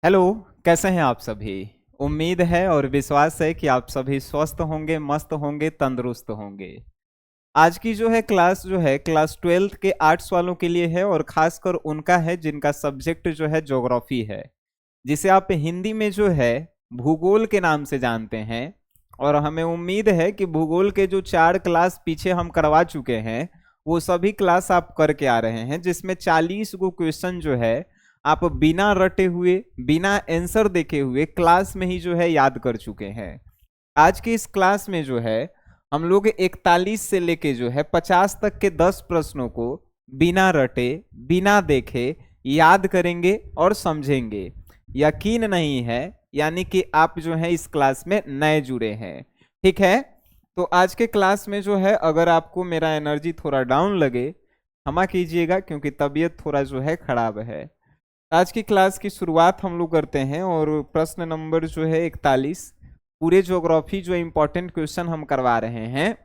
Hello. कैसे हैं आप सभी। उम्मीद है और विश्वास है कि आप सभी स्वस्थ होंगे, मस्त होंगे, तंदुरुस्त होंगे। आज की जो है क्लास क्लास 12th के आर्ट्स वालों के लिए है और खासकर उनका है जिनका सब्जेक्ट जो है ज्योग्राफी है, जिसे आप हिंदी में जो है भूगोल के नाम से जानते हैं। और हमें उम्मीद है कि भूगोल के जो 4 क्लास पीछे हम करवा चुके हैं वो सभी क्लास आप करके आ रहे हैं, जिसमें 40 गो क्वेश्चन जो है आप बिना रटे हुए, बिना आंसर देखे हुए क्लास में ही जो है याद कर चुके हैं। आज की इस क्लास में जो है हम लोग 41 से लेके जो है 50 तक के 10 प्रश्नों को बिना रटे, बिना देखे याद करेंगे और समझेंगे। यकीन नहीं है, यानी कि आप जो है इस क्लास में नए जुड़े हैं। ठीक है, तो आज के क्लास में जो है अगर आपको मेरा एनर्जी थोड़ा डाउन लगे, क्षमा कीजिएगा क्योंकि तबीयत थोड़ा जो है खराब है। आज की क्लास की शुरुआत हम लोग करते हैं और प्रश्न नंबर जो है 41, पूरे ज्योग्राफी जो इम्पोर्टेंट क्वेश्चन हम करवा रहे हैं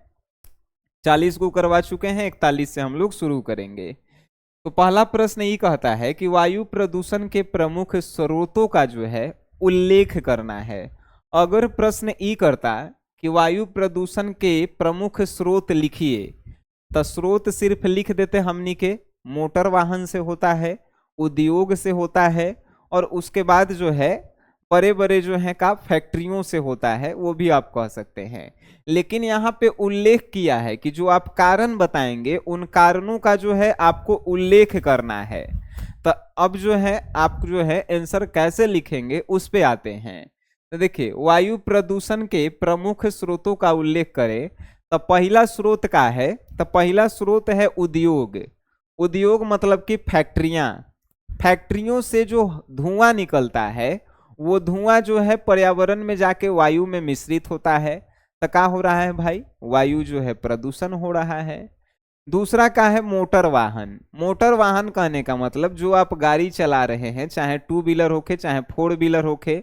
40 को करवा चुके हैं, 41 से हम लोग शुरू करेंगे। तो पहला प्रश्न ये कहता है कि वायु प्रदूषण के प्रमुख स्रोतों का जो है उल्लेख करना है। अगर प्रश्न ये करता कि वायु प्रदूषण के प्रमुख स्रोत लिखिए, तो स्रोत सिर्फ लिख देते हमनी के मोटर वाहन से होता है, उद्योग से होता है, और उसके बाद जो है बड़े बड़े जो है का फैक्ट्रियों से होता है, वो भी आप कह सकते हैं। लेकिन यहाँ पे उल्लेख किया है कि जो आप कारण बताएंगे उन कारणों का जो है आपको उल्लेख करना है। तो अब जो है आप जो है आंसर कैसे लिखेंगे उस पे आते हैं। तो देखिए, वायु प्रदूषण के प्रमुख स्रोतों का उल्लेख करें तो पहला स्रोत का है, तो पहला स्रोत है उद्योग। उद्योग मतलब कि फैक्ट्रियां। फैक्ट्रियों से जो धुआं निकलता है वो धुआं जो है पर्यावरण में जाके वायु में मिश्रित होता है, तो क्या हो रहा है भाई, वायु जो है प्रदूषण हो रहा है। दूसरा का है मोटर वाहन। मोटर वाहन कहने का मतलब जो आप गाड़ी चला रहे हैं, चाहे 2 व्हीलर होके चाहे 4 व्हीलर होके,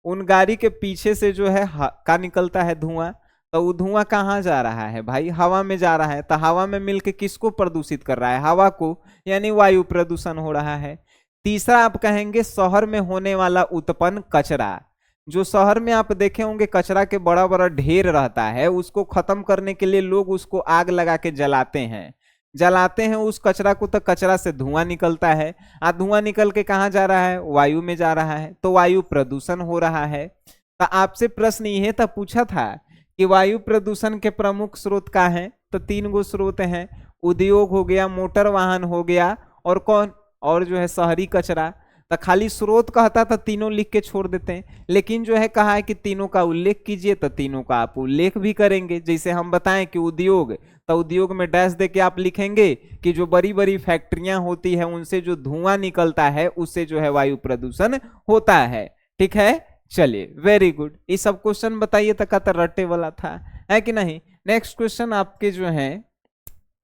उन गाड़ी के पीछे से जो है का निकलता है धुआं। तो वो धुआं कहाँ जा रहा है भाई, हवा में जा रहा है। तो हवा में मिलके किसको प्रदूषित कर रहा है, हवा को, यानी वायु प्रदूषण हो रहा है। तीसरा आप कहेंगे शहर में होने वाला उत्पन्न कचरा। जो शहर में आप देखे होंगे कचरा के बड़ा बड़ा ढेर रहता है, उसको खत्म करने के लिए लोग उसको आग लगा के जलाते हैं उस कचरा को, तो कचरा से धुआं निकलता है। धुआं निकल के कहाँ जा रहा है, वायु में जा रहा है, तो वायु प्रदूषण हो रहा है। तो आपसे प्रश्न यह था, पूछा था कि वायु प्रदूषण के प्रमुख स्रोत क्या है, तो 3 गो स्रोत हैं। उद्योग हो गया, मोटर वाहन हो गया, और कौन, और जो है शहरी कचरा। तो खाली स्रोत कहता था तीनों लिख के छोड़ देते हैं, लेकिन जो है कहा है कि तीनों का उल्लेख कीजिए, तो तीनों का आप उल्लेख भी करेंगे। जैसे हम बताएं कि उद्योग, तो उद्योग में डैश दे के आप लिखेंगे कि जो बड़ी बड़ी फैक्ट्रियां होती है उनसे जो धुआं निकलता है उससे जो है वायु प्रदूषण होता है। ठीक है, चलिए, वेरी गुड। ये सब क्वेश्चन बताइए तो कहता रट्टे वाला था, है कि नहीं। नेक्स्ट क्वेश्चन आपके जो है,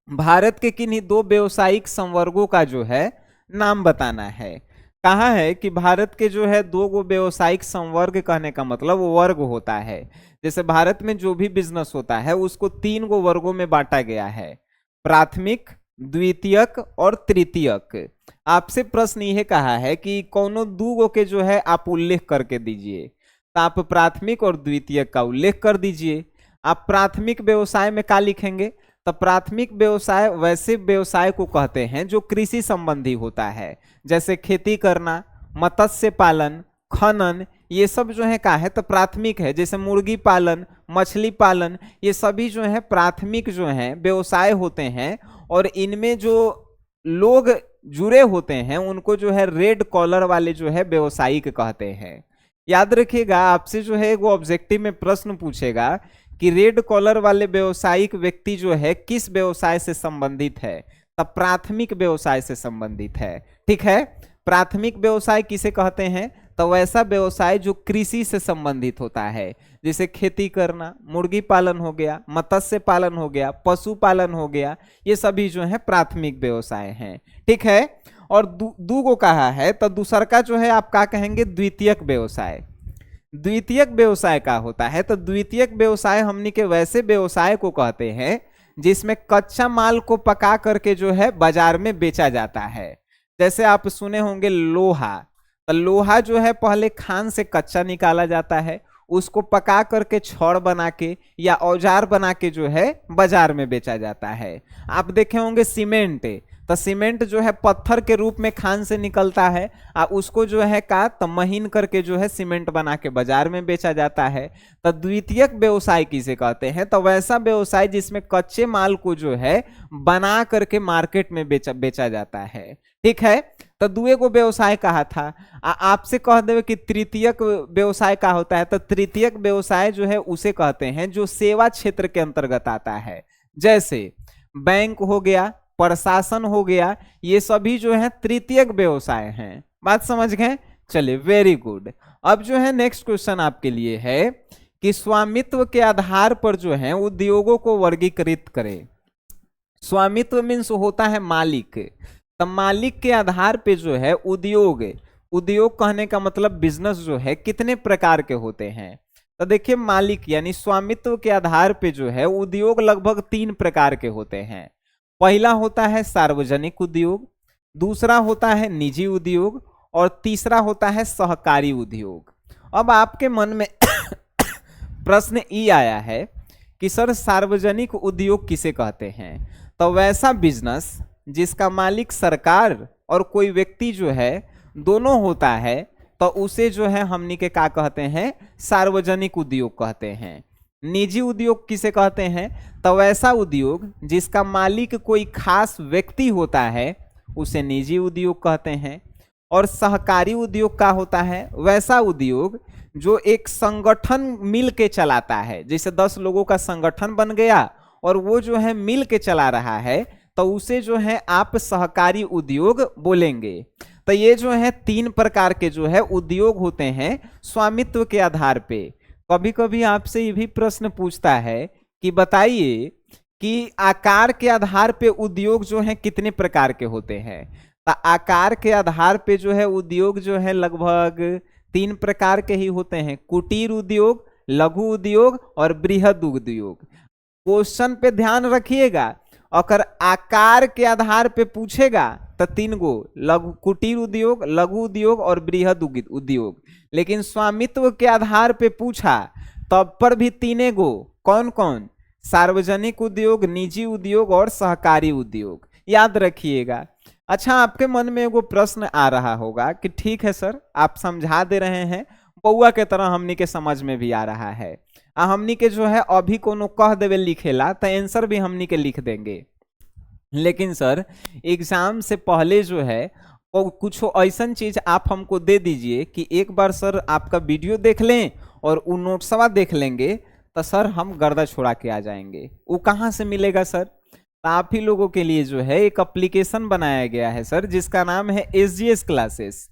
भारत के किन्हीं 2 व्यवसायिक संवर्गों का जो है नाम बताना है। कहा है कि भारत के जो है 2 गो व्यवसायिक संवर्ग, कहने का मतलब वर्ग होता है। जैसे भारत में जो भी बिजनेस होता है उसको 3 गो वर्गों में बांटा गया है, प्राथमिक, द्वितीयक और तृतीयक। आपसे प्रश्न यह कहा है कि कौनों 2 गो के जो है आप उल्लेख करके दीजिए, तो आप प्राथमिक और द्वितीयक का उल्लेख कर दीजिए। आप प्राथमिक व्यवसाय में क्या लिखेंगे, तो प्राथमिक व्यवसाय वैसे व्यवसाय को कहते हैं जो कृषि संबंधी होता है, जैसे खेती करना, मत्स्य पालन, खनन, ये सब जो है का है तो प्राथमिक है। जैसे मुर्गी पालन, मछली पालन, ये सभी जो है प्राथमिक जो है व्यवसाय होते हैं, और इनमें जो लोग जुड़े होते हैं उनको जो है रेड कॉलर वाले जो है व्यवसायिक कहते हैं। याद रखिएगा, आपसे जो है वो ऑब्जेक्टिव में प्रश्न पूछेगा कि रेड कॉलर वाले व्यवसायिक व्यक्ति जो है किस व्यवसाय से संबंधित है, तब प्राथमिक व्यवसाय से संबंधित है। ठीक है, प्राथमिक व्यवसाय किसे कहते हैं, तो वैसा व्यवसाय जो कृषि से संबंधित होता है, जैसे खेती करना, मुर्गी पालन हो गया, मत्स्य पालन हो गया, पशु पालन हो गया, ये सभी जो है प्राथमिक व्यवसाय हैं। ठीक है, और दू गो कहा है, तो दूसर का जो है आप क्या कहेंगे, द्वितीयक व्यवसाय। द्वितीयक व्यवसाय का होता है, तो द्वितीयक व्यवसाय हमनी के वैसे व्यवसाय को कहते हैं जिसमें कच्चा माल को पका करके जो है बाजार में बेचा जाता है। जैसे आप सुने होंगे लोहा, तो लोहा जो है पहले खान से कच्चा निकाला जाता है, उसको पका करके छड़ बना के या औजार बना के जो है बाजार में बेचा जाता है। आप देखे होंगे सीमेंट, तो सीमेंट जो है पत्थर के रूप में खान से निकलता है, उसको जो है का तो महीन करके जो है सीमेंट बना के बाजार में बेचा जाता है। तो द्वितीयक व्यवसाय किसे कहते हैं? तो वैसा व्यवसाय जिसमें कच्चे माल को जो है बना करके मार्केट में बेचा जाता है। ठीक है, तो दुए को व्यवसाय कहा था। आपसे कह देवे कि तृतीयक व्यवसाय का होता है, तो तृतीयक व्यवसाय जो है उसे कहते हैं जो सेवा क्षेत्र के अंतर्गत आता है, जैसे बैंक हो गया, प्रशासन हो गया, ये सभी जो है तृतीयक व्यवसाय हैं। बात समझ गए? चलिए, वेरी गुड। अब जो है नेक्स्ट क्वेश्चन आपके लिए है कि स्वामित्व के आधार पर जो है उद्योगों को वर्गीकृत करें। स्वामित्व मीन्स होता है मालिक, तो मालिक के आधार पे जो है उद्योग कहने का मतलब बिजनेस जो है कितने प्रकार के होते हैं। तो देखिए, मालिक यानी स्वामित्व के आधार पे जो है उद्योग लगभग 3 प्रकार के होते हैं। पहला होता है सार्वजनिक उद्योग, दूसरा होता है निजी उद्योग, और तीसरा होता है सहकारी उद्योग। अब आपके मन में प्रश्न ये आया है कि सर सार्वजनिक उद्योग किसे कहते हैं? तो वैसा बिजनेस जिसका मालिक सरकार और कोई व्यक्ति जो है दोनों होता है, तो उसे जो है हमनी के क्या कहते हैं? सार्वजनिक उद्योग कहते हैं। निजी उद्योग किसे कहते हैं? तो वैसा उद्योग जिसका मालिक कोई खास व्यक्ति होता है उसे निजी उद्योग कहते हैं। और सहकारी उद्योग का होता है वैसा उद्योग जो एक संगठन मिल के चलाता है, जैसे 10 लोगों का संगठन बन गया और वो जो है मिल के चला रहा है, तो उसे जो है आप सहकारी उद्योग बोलेंगे। तो ये जो है 3 प्रकार के जो है उद्योग होते हैं स्वामित्व के आधार पे। कभी कभी आपसे ये भी प्रश्न पूछता है कि बताइए कि आकार के आधार पे उद्योग जो है कितने प्रकार के होते हैं। तो आकार के आधार पे जो है उद्योग जो है लगभग 3 प्रकार के ही होते हैं, कुटीर उद्योग, लघु उद्योग और बृहद उद्योग। क्वेश्चन पे ध्यान रखिएगा, अगर आकार के आधार पे पूछेगा तो 3 गो, लघु कुटीर उद्योग, लघु उद्योग और बृहद उद्योग। लेकिन स्वामित्व के आधार पे पूछा तब पर भी 3 गो, कौन कौन? सार्वजनिक उद्योग, निजी उद्योग और सहकारी उद्योग। याद रखिएगा। अच्छा, आपके मन में एगो प्रश्न आ रहा होगा कि ठीक है सर, आप समझा दे रहे हैं, बउआ के तरह हमनी के समझ में भी आ रहा है, हमनी के जो है अभी कोनो कह देवे लिखेला तो आंसर भी हमनी के लिख देंगे। लेकिन सर एग्जाम से पहले जो है कुछ ऐसा चीज आप हमको दे दीजिए कि एक बार सर आपका वीडियो देख लें और वो नोट्सवा देख लेंगे, तो सर हम गर्दा छोड़ा के आ जाएंगे। वो कहाँ से मिलेगा सर? तो आप ही लोगों के लिए जो है एक एप्लीकेशन बनाया गया है सर, जिसका नाम है SGS क्लासेस।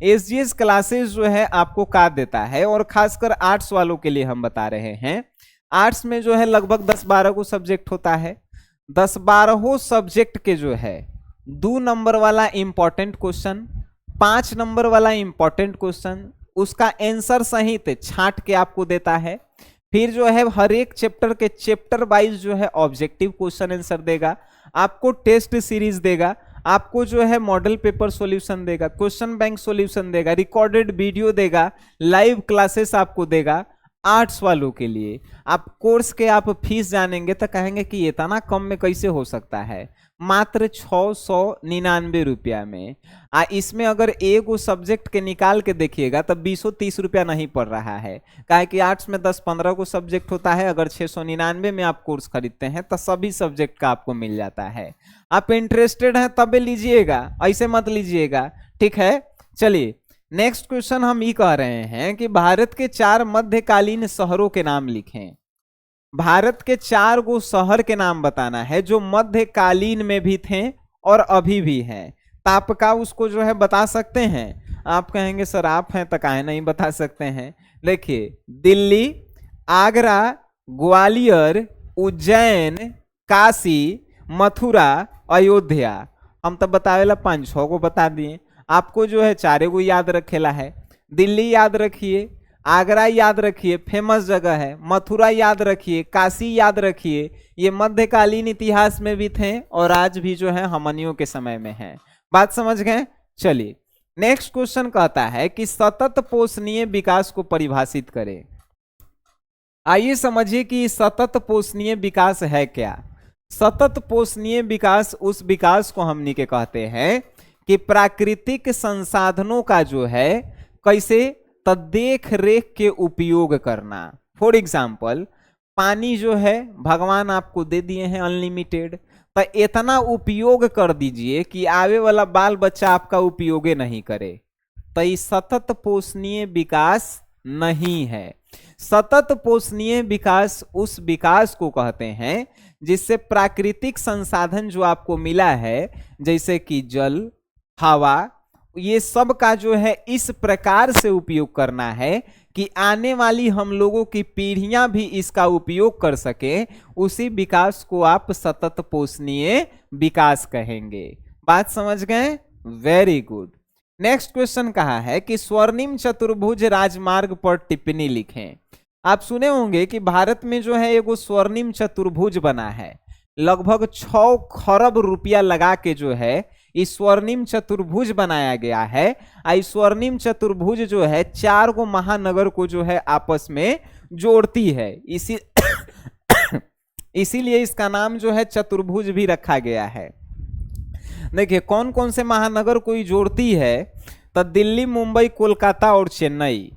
SGS क्लासेस जो है आपको का देता है, और खासकर आर्ट्स वालों के लिए हम बता रहे हैं। आर्ट्स में जो है लगभग 10-12 को सब्जेक्ट होता है। 10-12 सब्जेक्ट के जो है 2 नंबर वाला इंपॉर्टेंट क्वेश्चन, 5 नंबर वाला इंपॉर्टेंट क्वेश्चन, उसका आंसर सहित छांट के आपको देता है। फिर जो है हर एक चैप्टर के चैप्टर वाइज जो है ऑब्जेक्टिव क्वेश्चन आंसर देगा, आपको टेस्ट सीरीज देगा, आपको जो है मॉडल पेपर सॉल्यूशन देगा, क्वेश्चन बैंक सॉल्यूशन देगा, रिकॉर्डेड वीडियो देगा, लाइव क्लासेस आपको देगा। आर्ट्स वालों के लिए आप कोर्स के आप फीस जानेंगे तो कहेंगे कि इतना कम में कैसे हो सकता है, मात्र 699 रुपया में। इसमें अगर एगो सब्जेक्ट के निकाल के देखिएगा तो 230 रुपया नहीं पड़ रहा है, काहे कि आर्ट्स में 10-15 को सब्जेक्ट होता है। अगर 699 में आप कोर्स खरीदते हैं तो सभी सब्जेक्ट का आपको मिल जाता है। आप इंटरेस्टेड हैं तब लीजिएगा, ऐसे मत लीजिएगा, ठीक है। चलिए नेक्स्ट क्वेश्चन हम ये कह रहे हैं कि भारत के 4 मध्यकालीन शहरों के नाम लिखें। भारत के 4 गो शहर के नाम बताना है जो मध्यकालीन में भी थे और अभी भी हैं। तो आप का उसको जो है बता सकते हैं? आप कहेंगे सर आप हैं तो काहे नहीं बता सकते हैं। देखिए, दिल्ली, आगरा, ग्वालियर, उज्जैन, काशी, मथुरा, अयोध्या। हम तो बतावेला 5-6 को बता दिए, आपको जो है 4 गो याद रखेला है। दिल्ली याद रखिए, आगरा याद रखिए, फेमस जगह है, मथुरा याद रखिए, काशी याद रखिए, ये मध्यकालीन इतिहास में भी थे और आज भी जो है हमनियों के समय में हैं। बात समझ गए? चलिए नेक्स्ट क्वेश्चन कहता है कि सतत पोषणीय विकास को परिभाषित करें। आइए समझिए कि सतत पोषणीय विकास है क्या। सतत पोषणीय विकास उस विकास को हमनी के कहते हैं कि प्राकृतिक संसाधनों का जो है कैसे तो देख रेख के उपयोग करना। फॉर एग्जाम्पल पानी जो है भगवान आपको दे दिए हैं अनलिमिटेड, तो इतना उपयोग कर दीजिए कि आवे वाला बाल बच्चा आपका उपयोग नहीं करे, तो ये सतत पोषणीय विकास नहीं है। सतत पोषणीय विकास उस विकास को कहते हैं जिससे प्राकृतिक संसाधन जो आपको मिला है जैसे कि जल, हवा, ये सब का जो है इस प्रकार से उपयोग करना है कि आने वाली हम लोगों की पीढ़ियां भी इसका उपयोग कर सके। उसी विकास को आप सतत पोषणीय विकास कहेंगे। बात समझ गए? Very good. नेक्स्ट क्वेश्चन कहा है कि स्वर्णिम चतुर्भुज राजमार्ग पर टिप्पणी लिखें। आप सुने होंगे कि भारत में जो है एगो स्वर्णिम चतुर्भुज बना है, लगभग 6 खरब रुपया लगा के जो है इस स्वर्णिम चतुर्भुज बनाया गया है। इस स्वर्णिम चतुर्भुज जो है 4 गो महानगर को जो है आपस में जोड़ती है, इसीलिए इसका नाम जो है चतुर्भुज भी रखा गया है। देखिए कौन कौन से महानगर को जोड़ती है, तो दिल्ली, मुंबई, कोलकाता और चेन्नई।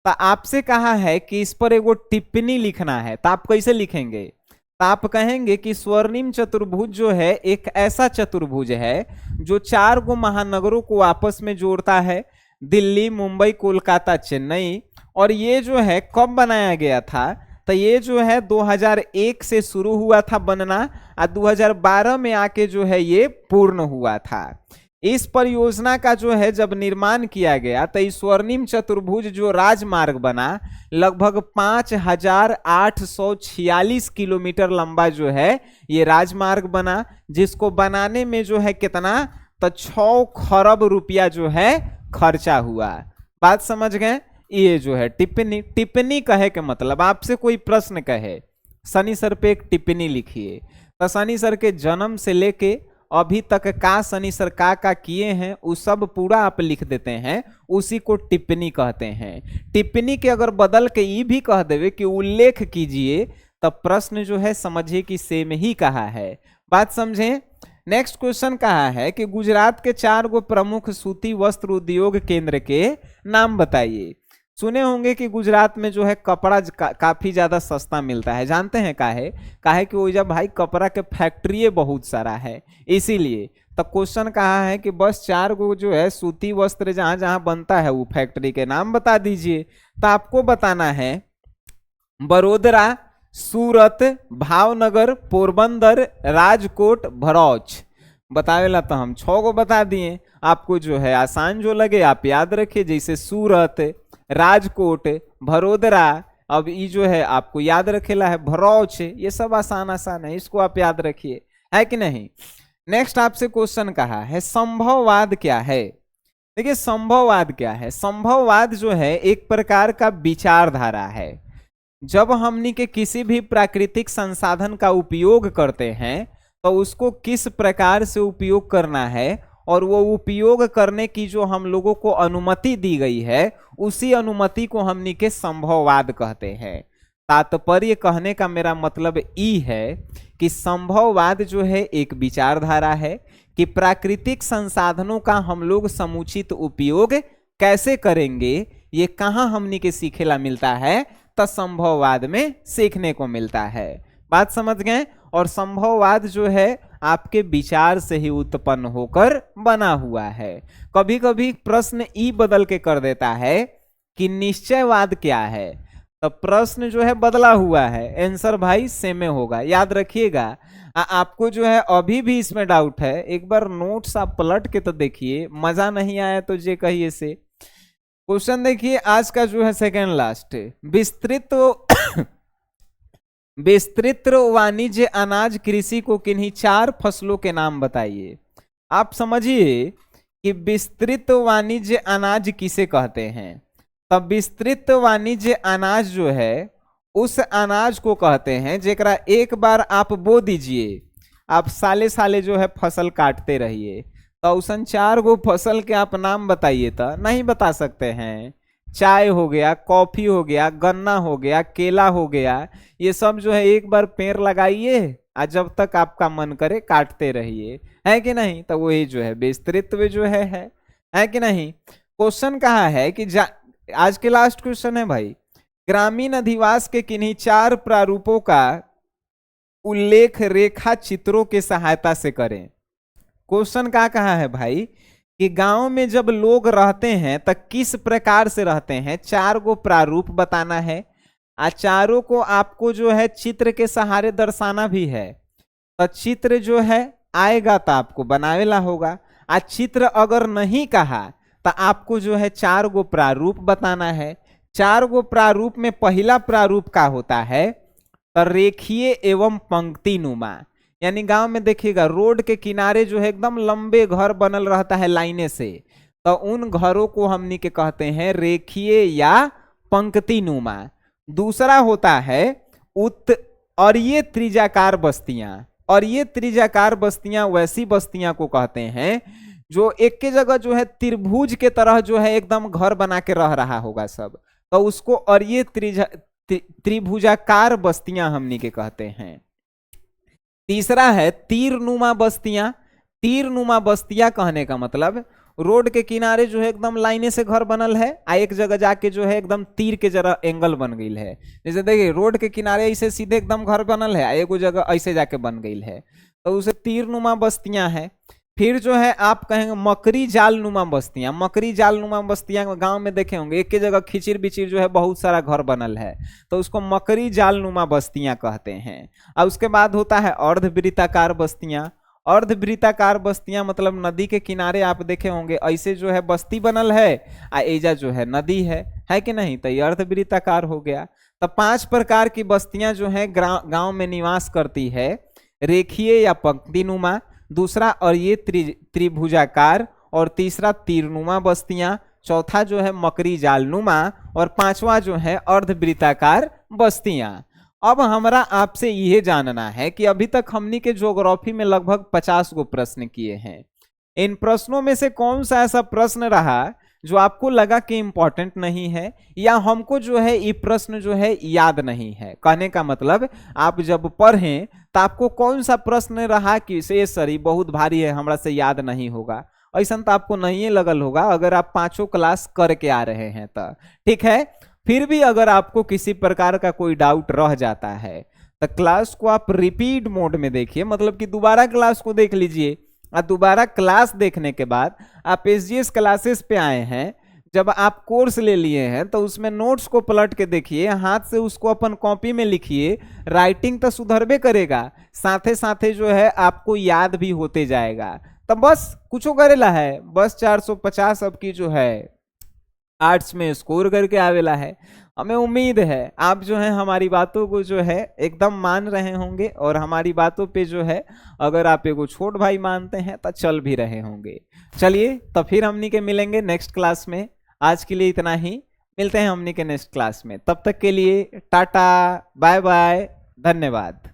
तो आपसे कहा है कि इस पर एगो टिप्पणी लिखना है, तो आप कैसे लिखेंगे? तो आप कहेंगे कि स्वर्णिम चतुर्भुज जो है एक ऐसा चतुर्भुज है जो 4 गो महानगरों को आपस में जोड़ता है, दिल्ली, मुंबई, कोलकाता, चेन्नई। और ये जो है कब बनाया गया था, तो ये जो है 2001 से शुरू हुआ था बनना और 2012 में आके जो है ये पूर्ण हुआ था। इस परियोजना का जो है जब निर्माण किया गया तो इस स्वर्णिम चतुर्भुज जो राजमार्ग बना लगभग 5846 किलोमीटर लंबा जो है ये राजमार्ग बना, जिसको बनाने में जो है कितना, तो 6 खरब रुपया जो है खर्चा हुआ। बात समझ गए? ये जो है टिप्पणी, टिप्पणी कहे के मतलब आपसे कोई प्रश्न कहे सनी सर पे एक टिप्पणी लिखिए, तो सनी सर के जन्म से लेके अभी तक का सनी सर का किए हैं वो सब पूरा आप लिख देते हैं, उसी को टिप्पणी कहते हैं। टिप्पणी के अगर बदल के ये भी कह देवे कि उल्लेख कीजिए, तब प्रश्न जो है समझिए कि सेम ही कहा है। बात समझें? नेक्स्ट क्वेश्चन कहा है कि गुजरात के 4 गो प्रमुख सूती वस्त्र उद्योग केंद्र के नाम बताइए। सुने होंगे कि गुजरात में जो है कपड़ा काफी ज्यादा सस्ता मिलता है, जानते हैं काहे? काहे कि वो जब भाई कपड़ा के फैक्ट्री बहुत सारा है, इसीलिए। तो क्वेश्चन कहा है कि बस 4 गो जो है सूती वस्त्र जहां जहां बनता है वो फैक्ट्री के नाम बता दीजिए। तो आपको बताना है बड़ोदरा, सूरत, भावनगर, पोरबंदर, राजकोट, भरौच। बतावेला तो हम 6 गो बता दिए, आपको जो है आसान जो लगे आप याद रखिए, जैसे सूरत, राजकोट, भरोदरा, अब ये जो है आपको याद रखेला है भरौच, ये सब आसान आसान है, इसको आप याद रखिए, है कि नहीं। नेक्स्ट आपसे क्वेश्चन कहा है संभववाद क्या है। देखिए संभववाद क्या है? संभववाद जो है एक प्रकार का विचारधारा है। जब हमनी के किसी भी प्राकृतिक संसाधन का उपयोग करते हैं तो उसको किस प्रकार से उपयोग करना है और वो उपयोग करने की जो हम लोगों को अनुमति दी गई है उसी अनुमति को हमनी के संभववाद कहते हैं। तात्पर्य कहने का मेरा मतलब ई है कि संभववाद जो है एक विचारधारा है कि प्राकृतिक संसाधनों का हम लोग समुचित उपयोग कैसे करेंगे, ये कहाँ हमनी के सीखेला मिलता है, तो संभववाद में सीखने को मिलता है। बात समझ गए? और संभववाद जो है आपके विचार से ही उत्पन्न होकर बना हुआ है। कभी कभी प्रश्न ई बदल के कर देता है कि निश्चयवाद क्या है, तो प्रश्न जो है बदला हुआ है, आंसर भाई सेम होगा, याद रखिएगा। आपको जो है अभी भी इसमें डाउट है, एक बार नोट्स आप पलट के तो देखिए, मजा नहीं आया तो जे कहिए से। क्वेश्चन देखिए आज का जो है सेकेंड लास्ट, विस्तृत वाणिज्य अनाज कृषि को किन्हीं 4 फसलों के नाम बताइए। आप समझिए कि विस्तृत वाणिज्य अनाज किसे कहते हैं। तब विस्तृत वाणिज्य अनाज जो है उस अनाज को कहते हैं जेकरा एक बार आप बो दीजिए, आप साले साले जो है फसल काटते रहिए, तो औसन 4 गो फसल के आप नाम बताइए, तो नहीं बता सकते हैं। चाय हो गया, कॉफी हो गया, गन्ना हो गया, केला हो गया, ये सब जो है एक बार पेड़ लगाइए और जब तक आपका मन करे काटते रहिए, है कि नहीं। तो वही जो है विस्तृत्व जो है कि नहीं। क्वेश्चन कहाँ है कि आज के लास्ट क्वेश्चन है भाई, ग्रामीण अधिवास के किन्हीं 4 प्रारूपों का उल्लेख रेखा चित्रों के सहायता से करें। क्वेश्चन क्या कहा है भाई कि गांव में जब लोग रहते हैं तो किस प्रकार से रहते हैं, 4 गो प्रारूप बताना है। चारों को आपको जो है चित्र के सहारे दर्शाना भी है। तो चित्र जो है आएगा तो आपको बनावेला होगा। चित्र अगर नहीं कहा तो आपको जो है 4 गो प्रारूप बताना है। 4 गो प्रारूप में पहला प्रारूप का होता है तो रेखीय एवं पंक्ति नुमा। यानी गांव में देखिएगा रोड के किनारे जो है एकदम लंबे घर बनल रहता है लाइने से, तो उन घरों को हमनी के कहते हैं रेखीय या पंक्ति नुमा। दूसरा होता है और ये त्रिज्याकार बस्तियां, और ये त्रिज्याकार बस्तियां वैसी बस्तियां को कहते हैं जो एक के जगह जो है त्रिभुज के तरह जो है एकदम घर बना के रह रहा होगा सब, तो उसको और ये त्रिभुजाकार बस्तियां हमनी के कहते हैं। तीसरा है तीरनुमा बस्तियां। तीरनुमा बस्तियां कहने का मतलब रोड के किनारे जो है एकदम लाइने से घर बनल है, एक जगह जाके जो है एकदम तीर के जरा एंगल बन गई है। जैसे देखिए रोड के किनारे ऐसे सीधे एकदम घर बनल है, एक जगह ऐसे जाके बन गई है, तो उसे तीरनुमा बस्तियां है। फिर जो है आप कहेंगे मकरी जाल नुमा बस्तियां। मकरी जाल नुमा बस्तियां गांव में देखे होंगे एक के जगह खिचिर बिचिर जो है बहुत सारा घर बनल है, तो उसको मकरी जाल नुमा बस्तियां कहते हैं। और उसके बाद होता है अर्धवृत्ताकार बस्तियां। अर्धवृत्ताकार बस्तियां मतलब नदी के किनारे आप देखे होंगे ऐसे जो है बस्ती बनल है, एजा जो है नदी है कि नहीं, तो ये अर्धवृत्ताकार हो गया। तो 5 प्रकार की बस्तियां जो है गांव में निवास करती है, रेखीय या पंक्तिनुमा, दूसरा और ये त्रिभुजाकार, और तीसरा तीरनुमा बस्तियां, चौथा जो है मकरी जालनुमा, और 5वां जो है अर्धवृत्ताकार बस्तियां। अब हमारा आपसे यह जानना है कि अभी तक हमनी के ज्योग्राफी में लगभग 50 गो प्रश्न किए हैं। इन प्रश्नों में से कौन सा ऐसा प्रश्न रहा जो आपको लगा कि इंपॉर्टेंट नहीं है, या हमको जो है ये प्रश्न जो है याद नहीं है। कहने का मतलब आप जब पढ़ें तो आपको कौन सा प्रश्न रहा कि से सर ये बहुत भारी है हमरा से याद नहीं होगा, ऐसा तो आपको नहीं लगल होगा अगर आप 5 क्लास करके आ रहे हैं तो ठीक है। फिर भी अगर आपको किसी प्रकार का कोई डाउट रह जाता है तो क्लास को आप रिपीट मोड में देखिए, मतलब कि दोबारा क्लास को देख लीजिए। और दोबारा क्लास देखने के बाद आप एसजीएस क्लासेस पे आए हैं, जब आप कोर्स ले लिए हैं तो उसमें नोट्स को पलट के देखिए, हाथ से उसको अपन कॉपी में लिखिए। राइटिंग तो सुधरबे करेगा, साथे साथे जो है आपको याद भी होते जाएगा। तो बस कुछ करेला है, बस 450 अब की जो है आर्ट्स में स्कोर करके आवेला है। हमें उम्मीद है आप जो है हमारी बातों को जो है एकदम मान रहे होंगे, और हमारी बातों पे जो है अगर आप एगो छोट भाई मानते हैं तो चल भी रहे होंगे। चलिए तो फिर हमनी के मिलेंगे नेक्स्ट क्लास में। आज के लिए इतना ही, मिलते हैं हमनी के नेक्स्ट क्लास में। तब तक के लिए टाटा बाय बाय, धन्यवाद।